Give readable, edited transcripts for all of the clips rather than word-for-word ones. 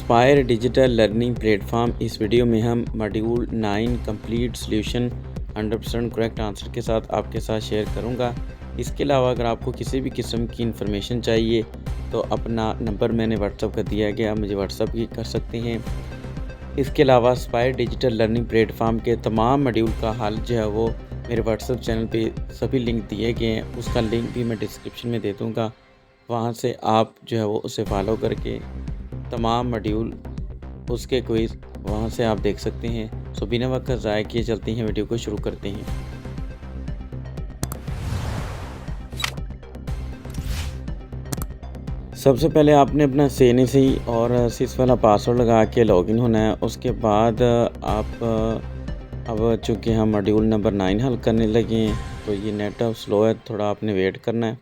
Inspire digital learning platform. इस video में हम module 9 complete solution 100% correct answer के साथ आपके साथ शेयर करूंगा। इसके अलावा अगर आपको किसी भी किस्म की इन्फॉर्मेशन चाहिए तो अपना नंबर मैंने व्हाट्सअप कर दिया गया, आप मुझे व्हाट्सअप भी कर सकते हैं। इसके अलावा इंस्पायर डिजिटल लर्निंग प्लेटफॉर्म के तमाम मॉड्यूल का हल जो है वो मेरे व्हाट्सअप चैनल पे सभी लिंक दिए गए हैं, उसका लिंक भी मैं डिस्क्रिप्शन में दे दूँगा। वहाँ से आप जो है वो उसे फॉलो करके तमाम मॉड्यूल उसके क्विज़ वहाँ से आप देख सकते हैं। सो बिना वक्त ज़ाया किए चलते हैं, वीडियो को शुरू करते हैं। सबसे पहले आपने अपना CNC और सिस वाला पासवर्ड लगा के लॉगिन होना है। उसके बाद आप अब चूँकि हम मॉड्यूल नंबर 9 हल करने लगे हैं तो ये नेट स्लो है, थोड़ा आपने वेट करना है।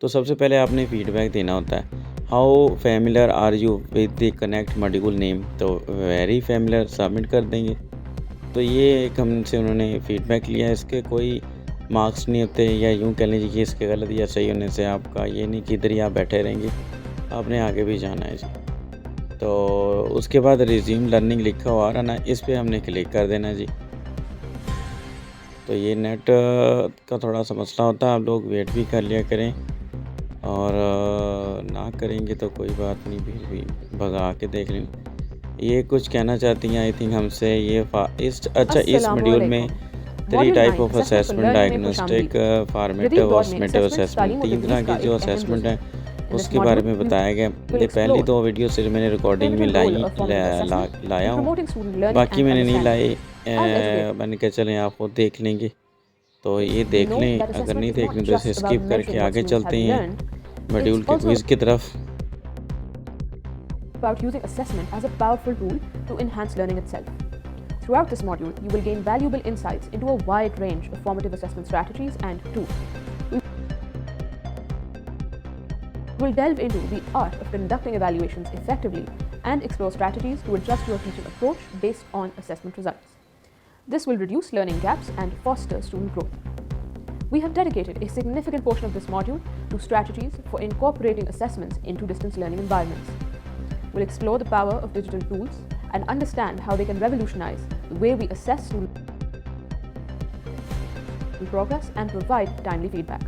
तो सबसे पहले आपने फीडबैक देना होता है। How familiar are you with the connect module name, तो वेरी फैमिलियर सबमिट कर देंगे। तो ये एक हमसे उन्होंने फीडबैक लिया है, इसके कोई मार्क्स नहीं होते, या यूँ कह लीजिए कि इसके गलत या सही होने से आपका ये नहीं कि इधर ही आप बैठे रहेंगे, आपने आगे भी जाना है जी। तो उसके बाद रिज्यूम लर्निंग लिखा हुआ रहा ना, इस पर हमने क्लिक कर देना जी। तो ये नेट का थोड़ा सा मसला होता है, आप लोग वेट भी कर लिया करें, और ना करेंगे तो कोई बात नहीं, फिर भी भगा के देख लें। ये कुछ कहना चाहती हैं आई थिंक हमसे। ये इस मॉड्यूल में 3 type of assessment, diagnostic, formative और समेटिव असेसमेंट, 3 तरह की जो असेसमेंट है उसके बारे में बताया गया। ये पहली 2 वीडियो से मैंने रिकॉर्डिंग में लाया हूँ, बाकी मैंने नहीं लाई। मैंने कहा चलें आप खुद देख लेंगे, तो ये देख लें। अगर नहीं देखने तो इसे स्किप करके आगे चलते हैं मॉड्यूल के क्विज की तरफ। About using assessment as a powerful tool to enhance learning itself. Throughout this module, you will gain valuable insights into a wide range of formative assessment strategies and tools. We will delve into the art of conducting evaluations effectively and explore strategies to adjust your teaching approach based on assessment results. This will reduce learning gaps and foster student growth. We have dedicated a significant portion of this module to strategies for incorporating assessments into distance learning environments. We'll explore the power of digital tools and understand how they can revolutionize the way we assess student progress and provide timely feedback.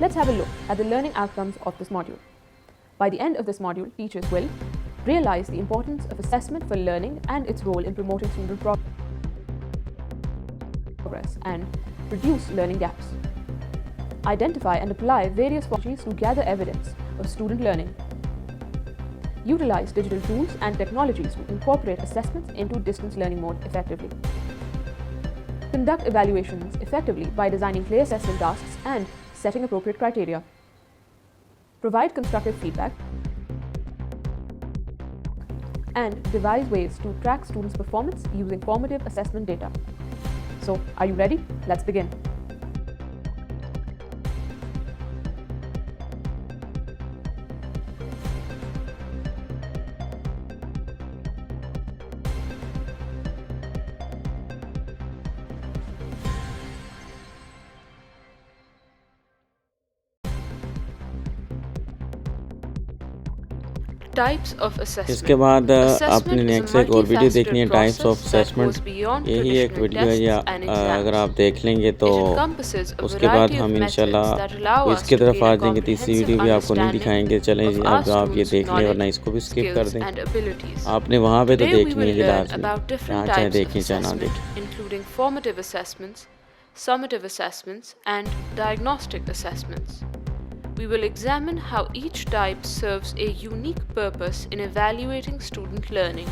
Let's have a look at the learning outcomes of this module. By the end of this module, teachers will realize the importance of assessment for learning and its role in promoting student progress and reduce learning gaps. Identify and apply various strategies to gather evidence of student learning. Utilize digital tools and technologies to incorporate assessments into distance learning mode effectively. Conduct evaluations effectively by designing clear assessment tasks and setting appropriate criteria. Provide constructive feedback and devise ways to track students' performance using formative assessment data. So, are you ready? Let's begin. Types of assessment. इसके बाद आपने next एक और video देखनी है, types of assessment. यही एक video है, या अगर आप देख लेंगे तो उसके बाद हम इंशाल्लाह इसकी तरफ आ जाएंगे। तीसरी वीडियो भी आपको नहीं दिखाएंगे, चलें जी अब आप ये देख लें, वरना इसको भी स्किप कर दें। आपने वहाँ पे तो देखनी है लाजमी, यहाँ चाहे देखें चाहे ना देखें। Including formative assessments, summative assessments and diagnostic assessments. We will examine how each type serves a unique purpose in evaluating student learning.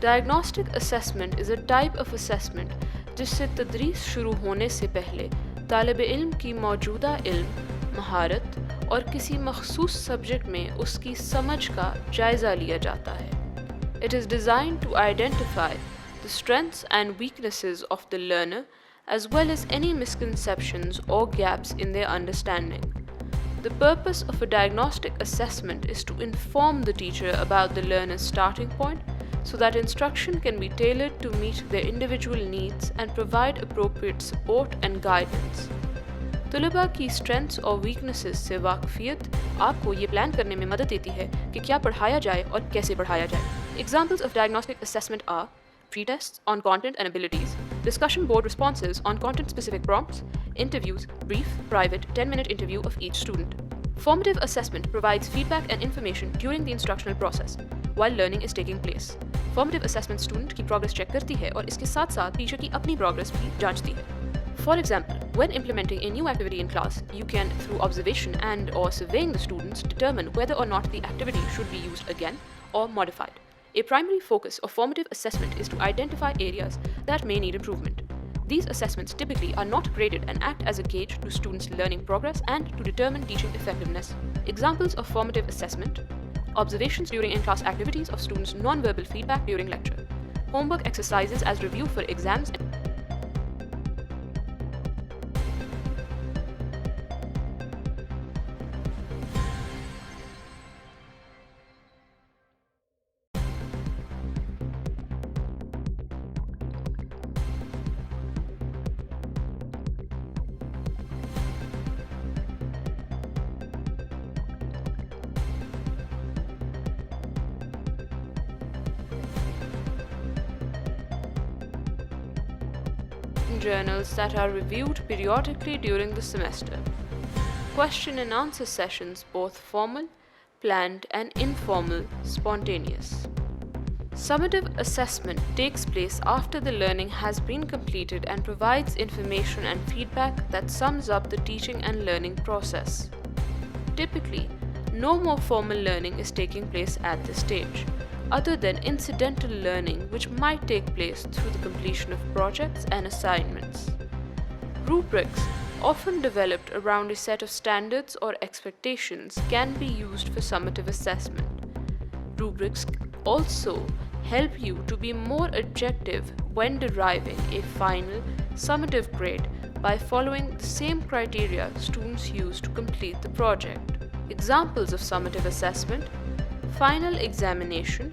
Diagnostic assessment is a type of assessment जिससे तदरीस शुरू होने से पहले तालिब इल्म की मौजूदा इल्म, महारत और किसी मखसूस सब्जेक्ट में उसकी समझ का जायज़ा लिया जाता है. It is designed to identify the strengths and weaknesses of the learner as well as any misconceptions or gaps in their understanding. The purpose of a diagnostic assessment is to inform the teacher about the learner's starting point so that instruction can be tailored to meet their individual needs and provide appropriate support and guidance. तलबा की strengths और weaknesses से वाकफियत आपको ये plan करने में मदद देती है कि क्या पढ़ाया जाए और कैसे पढ़ाया जाए। Examples of diagnostic assessment are pre-tests on content and abilities, discussion board responses on content-specific prompts, interviews, brief, private, 10-minute interview of each student. Formative assessment provides feedback and information during the instructional process while learning is taking place. Formative assessment student की progress check करती है और इसके साथ साथ teacher की अपनी progress भी जांचती है। For example, when implementing a new activity in class, you can, through observation and/or surveying the students, determine whether or not the activity should be used again or modified. A primary focus of formative assessment is to identify areas that may need improvement. These assessments typically are not graded and act as a gauge to students' learning progress and to determine teaching effectiveness. Examples of formative assessment: observations during in-class activities of students' non-verbal feedback during lecture, homework exercises as review for exams. Journals that are reviewed periodically during the semester. Question and answer sessions, both formal, planned, and informal, spontaneous. Summative assessment takes place after the learning has been completed and provides information and feedback that sums up the teaching and learning process. Typically, no more formal learning is taking place at this stage, other than incidental learning which might take place through the completion of projects and assignments. Rubrics, often developed around a set of standards or expectations, can be used for summative assessment. Rubrics also help you to be more objective when deriving a final summative grade by following the same criteria students use to complete the project. Examples of summative assessment: final examination,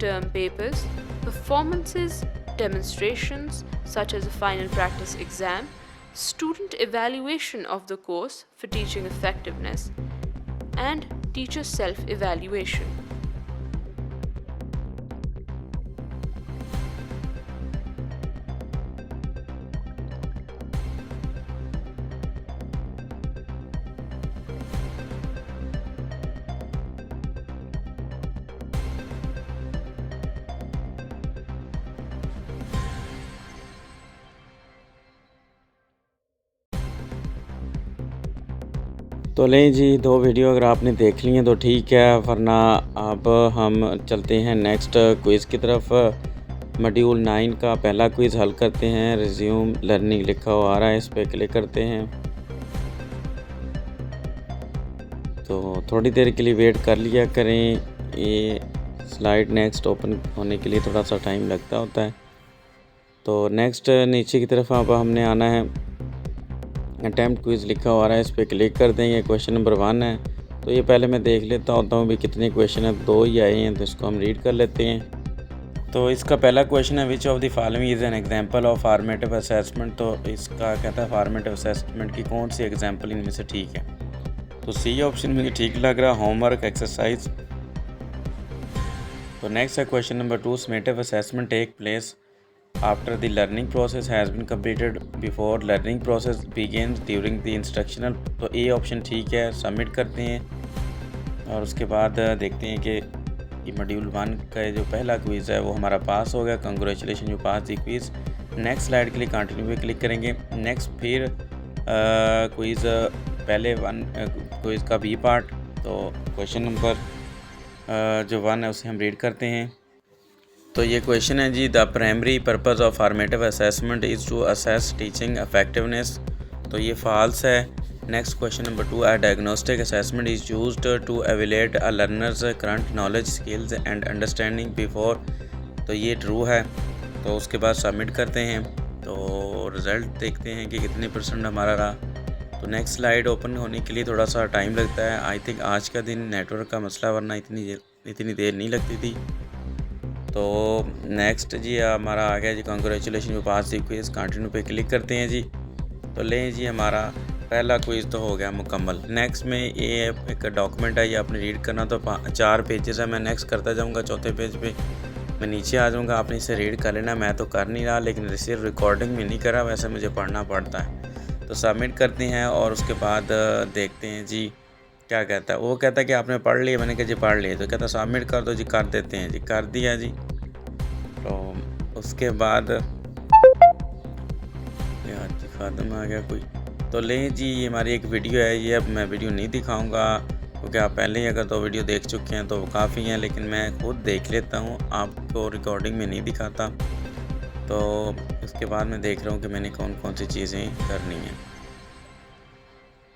term papers, performances, demonstrations such as a final practice exam, student evaluation of the course for teaching effectiveness, and teacher self-evaluation. तो लें जी, 2 video अगर आपने देख ली हैं तो ठीक है, वरना अब हम चलते हैं नेक्स्ट क्विज़ की तरफ। मॉड्यूल 9 का पहला क्विज़ हल करते हैं। रिज्यूम लर्निंग लिखा हुआ आ रहा है, इस पर क्लिक करते हैं। तो थोड़ी देर के लिए वेट कर लिया करें, ये स्लाइड नेक्स्ट ओपन होने के लिए थोड़ा सा टाइम लगता होता है। तो नेक्स्ट नीचे की तरफ अब हमने आना है, अटैम्प्ट क्विज़ लिखा हुआ है, इस पर क्लिक कर देंगे। क्वेश्चन नंबर 1 है, तो ये पहले मैं देख लेता होता हूँ भी कितने क्वेश्चन हैं। 2 ही आए हैं, तो इसको हम रीड कर लेते हैं। तो इसका पहला क्वेश्चन है, विच of the following is an example of formative assessment. तो इसका कहता है फॉर्मेटिव असेसमेंट की कौन सी एग्जांपल इनमें से ठीक है। तो सी ऑप्शन मुझे ठीक लग रहा, होमवर्क एक्सरसाइज। तो नेक्स्ट है question number 2, summative assessment take place after the learning process has been completed before learning process begins during the instructional। तो ए ऑप्शन ठीक है, सबमिट करते हैं और उसके बाद देखते हैं कि ये मॉड्यूल 1 का जो पहला क्विज़ है वो हमारा पास हो गया। Congratulation, you pass the quiz. Next slide के लिए कंटिन्यू पे क्लिक करेंगे। नेक्स्ट फिर क्विज़ पहले 1 क्विज़ का बी पार्ट। तो क्वेश्चन नंबर जो 1 है उसे हम रीड करते हैं। तो ये क्वेश्चन है जी, the primary purpose of formative assessment is to assess teaching effectiveness. तो ये फॉल्स है। Next question number 2, a diagnostic assessment is used to evaluate a learner's current knowledge, skills and understanding before. तो ये true है। तो उसके बाद submit करते हैं। तो रिज़ल्ट देखते हैं कि कितने % हमारा रहा। तो नेक्स्ट स्लाइड ओपन होने के लिए थोड़ा सा टाइम लगता है। आई थिंक आज का दिन नेटवर्क का मसला, वरना इतनी देर नहीं लगती थी। तो नेक्स्ट जी हमारा आ गया जी, congratulation you pass the quiz. Continue पे क्लिक करते हैं जी। तो लें जी, हमारा पहला क्विज़ तो हो गया मुकम्मल। नेक्स्ट में ये एक डॉक्यूमेंट है, ये आपने रीड करना, तो 4 पेजेस है। मैं नेक्स्ट करता जाऊँगा, चौथे पेज पे मैं नीचे आ जाऊँगा, आपने इसे रीड कर लेना। मैं तो कर नहीं रहा, लेकिन रिसीव रिकॉर्डिंग में नहीं करा, वैसे मुझे पढ़ना पड़ता है। तो सबमिट करते हैं और उसके बाद देखते हैं जी क्या कहता है। वो कहता है कि आपने पढ़ लिया। मैंने कहा जी पढ़ लिया। तो कहता सबमिट कर दो जी। कर देते हैं जी, कर दिया जी। तो उसके बाद यार जी ख़त्म आ गया कोई। तो लें जी, ये हमारी एक वीडियो है, ये अब मैं वीडियो नहीं दिखाऊंगा क्योंकि आप पहले ही अगर तो वीडियो देख चुके हैं तो काफ़ी हैं, लेकिन मैं खुद देख लेता हूँ, आपको रिकॉर्डिंग में नहीं दिखाता। तो उसके बाद मैं देख रहा हूँ कि मैंने कौन कौन सी चीज़ें करनी हैं।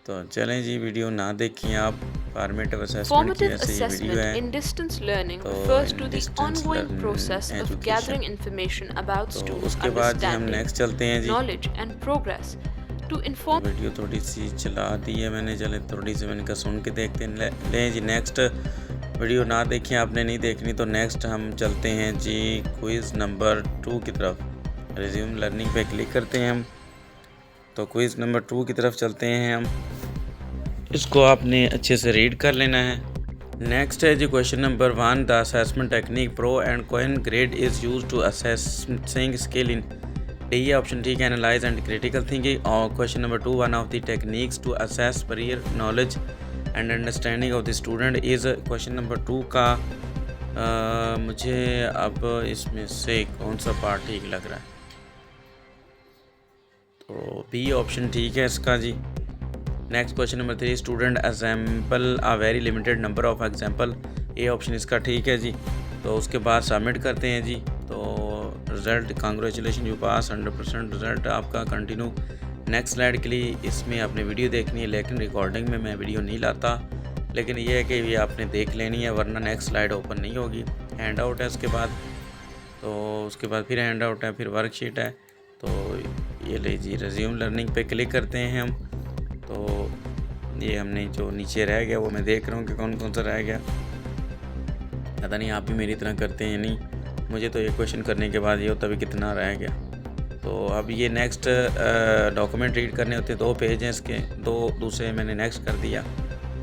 तो चलें जी, वीडियो ना देखिए आप। फॉर्मेटिव असेसमेंट की Formative ऐसे ये वीडियो assessment है। in distance learning तो refers to in the distance ongoing learning process of education. gathering information about तो students' उसके बाद जी हम understanding, नेक्स्ट चलते हैं जी। knowledge, and progress to inform. Video थोड़ी सी चला दी है मैंने, चले थोड़ी सी मैंने कहा सुन के देखते हैं। लें जी नेक्स्ट वीडियो ना देखिए, आपने नहीं देखनी। तो नेक्स्ट हम चलते हैं जी क्विज़ नंबर 2 की तरफ। रिज्यूम लर्निंग पे क्लिक करते हैं हम। तो क्विज़ नंबर 2 की तरफ चलते हैं हम। इसको आपने अच्छे से रीड कर लेना है। नेक्स्ट है जी question number 1, the assessment technique pro and con grid is use to assessing skill in D option ठीक है, एनालाइज एंड क्रिटिकल थिंकिंग। और question number 2, one of the techniques to assess prior knowledge and understanding of the student is. Question number 2 का मुझे अब इसमें से कौन सा पार्ट ठीक लग रहा है? तो बी ऑप्शन ठीक है इसका जी। Next question number 3, student assemble a very limited number of example. A option इसका ठीक है जी। तो उसके बाद सबमिट करते हैं जी। तो result congratulation you pass 100% result आपका। कंटिन्यू नेक्स्ट स्लाइड के लिए इसमें आपने वीडियो देखनी है, लेकिन रिकॉर्डिंग में मैं वीडियो नहीं लाता, लेकिन ये है कि ये आपने देख लेनी है, वरना नेक्स्ट स्लाइड ओपन नहीं होगी। हैंड आउट है उसके बाद, तो उसके बाद फिर हैंड आउट है, फिर वर्कशीट है। तो ये ले जी, रिज्यूम लर्निंग पे क्लिक करते हैं हम। तो ये हमने जो नीचे रह गया वो मैं देख रहा हूँ कि कौन कौन सा रह गया। पता नहीं आप भी मेरी तरह करते हैं या नहीं। मुझे तो ये क्वेश्चन करने के बाद ये होता भी कितना रह गया। तो अब ये नेक्स्ट डॉक्यूमेंट रीड करने होते हैं, 2 पेज हैं इसके, 2 दूसरे मैंने नेक्स्ट कर दिया।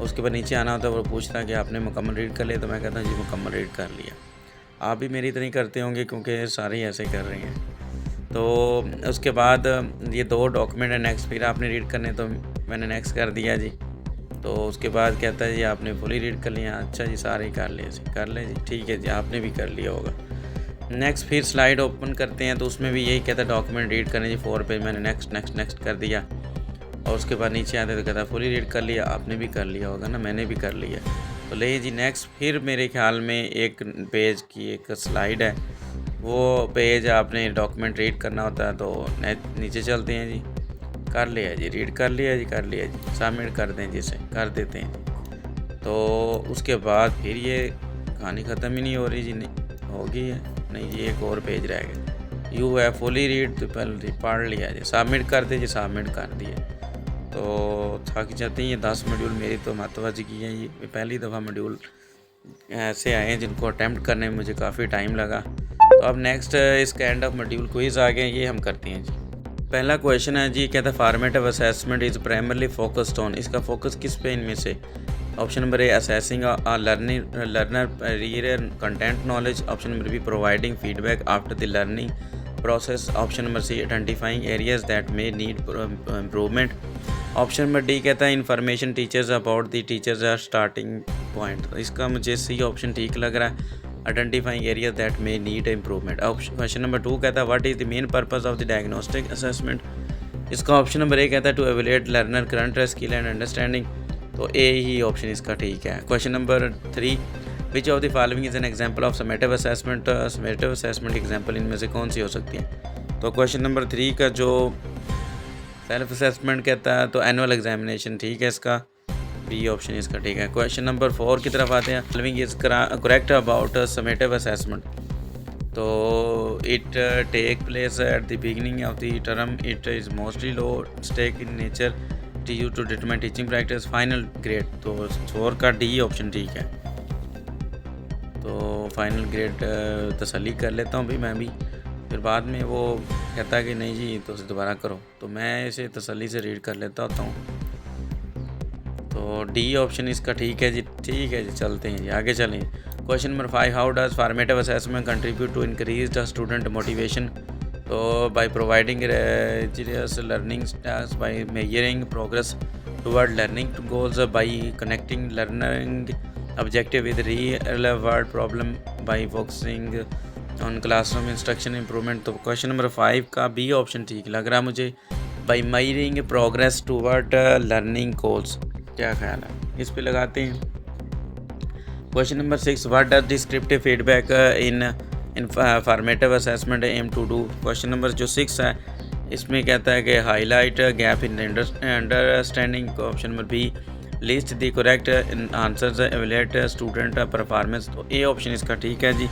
उसके बाद नीचे आना होता है, वो पूछता है कि आपने मुकम्मल रीड कर लिया। तो मैं कहता हूँ जी मुकम्मल रीड कर लिया। आप भी मेरी तरह ही करते होंगे क्योंकि सारे ऐसे कर रहे हैं। तो उसके बाद ये 2 डॉक्यूमेंट है नेक्स्ट, फिर आपने रीड करने, तो मैंने नेक्स्ट कर दिया जी। तो उसके बाद कहता है जी आपने फुली रीड कर लिया। अच्छा जी, सारे ही कर लिए जी, कर ले जी, ठीक है जी, आपने भी कर लिया होगा। नेक्स्ट फिर स्लाइड ओपन करते हैं, तो उसमें भी यही कहता है डॉक्यूमेंट रीड करने जी, 4 पेज। मैंने नेक्स्ट नेक्स्ट नेक्स्ट कर दिया। और उसके बाद नीचे आते तो कहता है फुली रीड कर लिया। आपने भी कर लिया होगा ना, मैंने भी कर लिया। तो ले जी नेक्स्ट फिर मेरे ख्याल में एक पेज की एक स्लाइड है, वो पेज आपने डॉक्यूमेंट रीड करना होता है। तो नीचे चलते हैं जी, कर लिया जी, रीड कर लिया जी, कर लिया जी, सबमिट कर दें जिसे, कर देते हैं। तो उसके बाद फिर ये कहानी ख़त्म ही नहीं हो रही जी, नहीं होगी है नहीं जी, एक और पेज रह गया। यू है फुली रीड, तो पहले पढ़ लिया जी, सबमिट कर दे जी, सबमिट कर दिए। तो थक जाते हैं ये 10 मॉड्यूल मेरी तो मतवज की है। ये पहली दफ़ा मॉड्यूल ऐसे आए हैं जिनको अटैम्प्ट करने में मुझे काफ़ी टाइम लगा। तो अब नेक्स्ट इसका एंड ऑफ मॉड्यूल क्विज़ आ गए, ये हम करते हैं जी। पहला क्वेश्चन है जी, कहता है formative assessment is primarily focused on. इसका फोकस किस पे इनमें से? Option number A assessing learner prior content knowledge. Option number B providing feedback after the learning process. Option number C identifying areas that may need improvement. Option number D कहता है information teachers about the teachers are starting point. इसका मुझे C option ठीक लग रहा है, identifying area that may need improvement. Question number 2 कहता है what is the main purpose of the diagnostic assessment. इसका ऑप्शन नंबर ए कहता है to evaluate learner current skill and understanding. तो ए ही ऑप्शन इसका ठीक है। Question number 3, which of the following is an example of summative assessment. Summative assessment example इनमें से कौन सी हो सकती है? तो क्वेश्चन नंबर 3 का जो सेल्फ असेसमेंट कहता है तो एनुअल एग्जामिनेशन ठीक है इसका, बी ऑप्शन इसका ठीक है। क्वेश्चन नंबर 4 की तरफ आते हैं, following is correct about summative assessment. तो it take place at the beginning of the term, it is mostly low stake in nature, it use to determine teaching practice, final grade. तो 4 का D option ठीक है। तो final grade तसल्ली कर लेता हूँ भी मैं भी, फिर बाद में वो कहता है कि नहीं जी तो दोबारा करो, तो मैं इसे तसल्ली से रीड कर लेता होता हूँ। तो डी ऑप्शन इसका ठीक है जी। ठीक है जी, चलते हैं जी, आगे चलें। Question number 5, how does formative assessment contribute to increase the student motivation? तो by providing rigorous learning task, by measuring progress toward learning goals, by connecting learning objective with real world problem, by focusing on classroom instruction improvement. तो question number 5 का B option ठीक लग रहा है मुझे, by measuring progress toward learning goals. क्या ख्याल है, इस पे लगाते हैं। Question number 6, what does descriptive feedback in formative assessment aim to do? Question number जो 6 है इसमें कहता है कि highlight gap in understanding. Option number B, list the correct answers, evaluate student performance. तो ए ऑप्शन इसका ठीक है जी।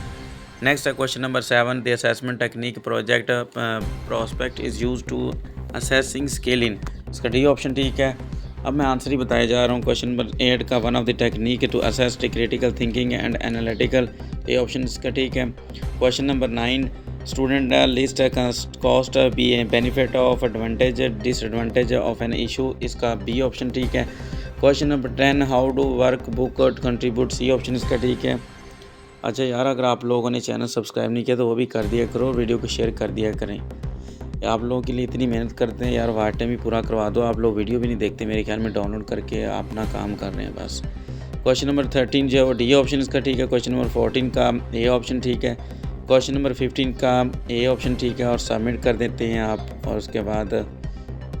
नेक्स्ट है question number 7, the assessment technique project prospect is use to assessing scaling. इसका डी ऑप्शन ठीक है। अब मैं आंसर ही बताया जा रहा हूँ। क्वेश्चन नंबर 8 का one of the technique to assess critical thinking and analytical, ये ऑप्शन इसका ठीक है। Question number 9, student list cost B benefit of advantage disadvantage of an issue, इसका बी ऑप्शन ठीक है। Question number 10, how do workbook contribute, C option इसका ठीक है। अच्छा यार, अगर आप लोगों ने चैनल सब्सक्राइब नहीं किया तो वो भी कर दिया करो, वीडियो को शेयर कर दिया करें। आप लोगों के लिए इतनी मेहनत करते हैं यार, वाट टाइम भी पूरा करवा दो। आप लोग वीडियो भी नहीं देखते मेरे ख्याल में, डाउनलोड करके अपना काम कर रहे हैं बस। क्वेश्चन नंबर 13 जो है वो डी ऑप्शन इसका ठीक है। क्वेश्चन नंबर 14 का ए ऑप्शन ठीक है। क्वेश्चन नंबर 15 का ए ऑप्शन ठीक है और सबमिट कर देते हैं आप। और उसके बाद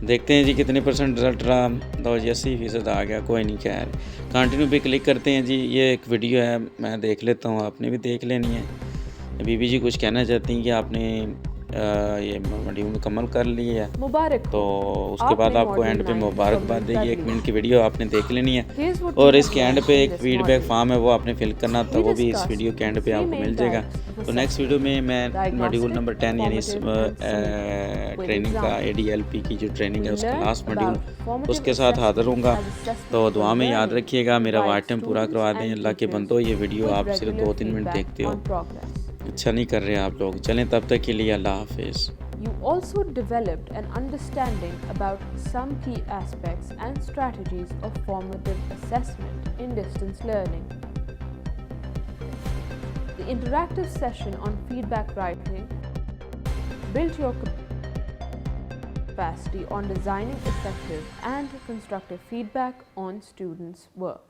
देखते हैं जी कितने % रिजल्ट रहा। तो 80% आ गया, कोई नहीं, खैर कंटिन्यू पे क्लिक करते हैं जी। ये एक वीडियो है, मैं देख लेता हूँ, आपने भी देख लेनी है। बीबी जी कुछ कहना चाहती हैं कि आपने ये वीडियो मुकम्मल कर ली है, मुबारक। तो उसके बाद आपको एंड पे मुबारकबाद देगी। 1 मिनट की वीडियो आपने देख लेनी है और इसके एंड पे एक फीडबैक फॉर्म है वो आपने फिल करना, तो वो भी इस वीडियो के एंड पे आपको मिल जाएगा। तो नेक्स्ट वीडियो में मैं मॉड्यूल नंबर 10 यानी इस ट्रेनिंग का ADLP की जो ट्रेनिंग है उसका लास्ट मॉड्यूल उसके साथ हाजिर होऊंगा। तो दुआ में याद रखिएगा, मेरा वाइट टाइम पूरा करवा दें। अल्लाह के बंदो, ये वीडियो आप सिर्फ 2-3 मिनट देखते हो, अच्छा नहीं कर रहे आप लोग। चलें तब तक के लिए अल्लाह हाफिज़। You also developed an understanding about some key aspects and strategies of formative assessment in distance learning. The interactive session on feedback writing built your capacity on designing effective and constructive feedback on students' work.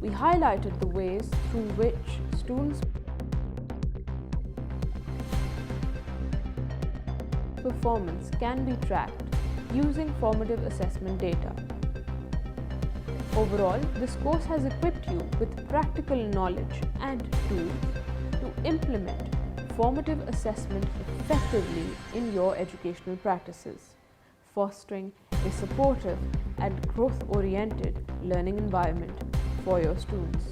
We highlighted the ways through which students' performance can be tracked using formative assessment data. Overall, this course has equipped you with practical knowledge and tools to implement formative assessment effectively in your educational practices, fostering a supportive and growth-oriented learning environment for your students.